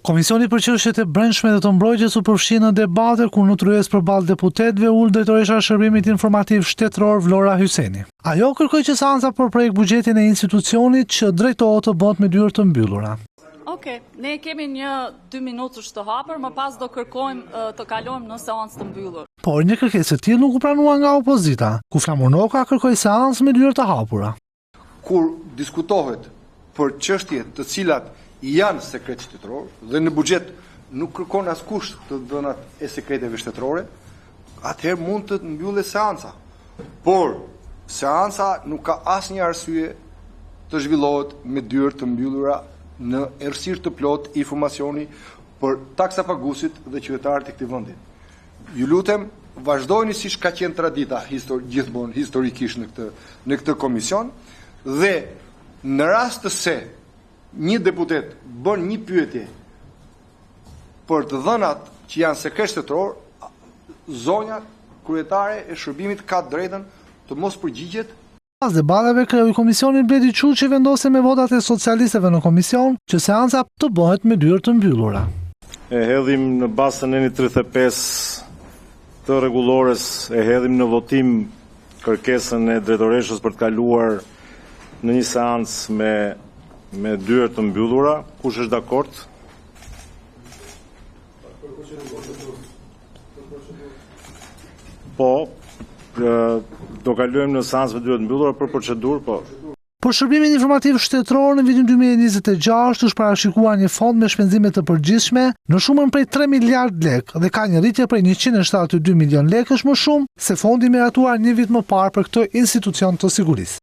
Komisioni për çështjet e brendshme dhe të mbrojtjes u përfshi në debate ku në tryezë përballë deputetëve ul drejtoresha e Shërbimit Informativ Shtetëror Vlora Hyseni. Ajo kërkoi që seanca për projekt buxhetin e institucionit që drejtohet të bëhet me dyert të mbyllura. Okej, ne kemi 2 minutësh të hapur, më pas do kërkojmë të kalojmë në seancë të mbyllur. Por një kërkesë e tillë nuk u pranua nga opozita, ku Flamunoka kërkoi seancë me dyert të hapura. Kur diskutohet për çështje të cilat janë sekret shtetëror dhe në buxhet nuk kërkon askush të dhënat e sekreteve shtetërore, atëherë mund të mbyllet seanca. Por seanca nuk ka asnjë arsye të zhvillohet me dyert të mbyllura në errësirë të plot informacioni për taksapaguesit dhe qytetarët e këtij vendi. Ju lutem, vazhdojeni siç ka qenë tradita gjithmonë historikisht në këtë komision dhe në rast të se një deputet bën një pyetje për të dhënat që janë sekret shtetëror, zonja kryetare e shërbimit ka drejtën të mos përgjigjet. Pas debateve kreu i komisionit Bledi Çuçi vendosi me votat e socialistëve në komision që seanca të bëhet me dyert të mbyllura. E hedhim në bazën e 35 të rregullores, e hedhim në votim kërkesën e drejtoreshës për të kaluar në një seancë me dyert të mbyllura. Kush është dakord? Po, do kalojmë në seancë me dyert të mbyllura për procedurë, po. Për Shërbimin Informativ Shtetëror në vitin 2026 është parashikuar një fond me shpenzime të përgjithshme në shumën prej 3 miliard lekë dhe ka një rritje prej 172 milion lekësh më shumë se fondi miratuar një vit më parë për këtë institucion të sigurisë.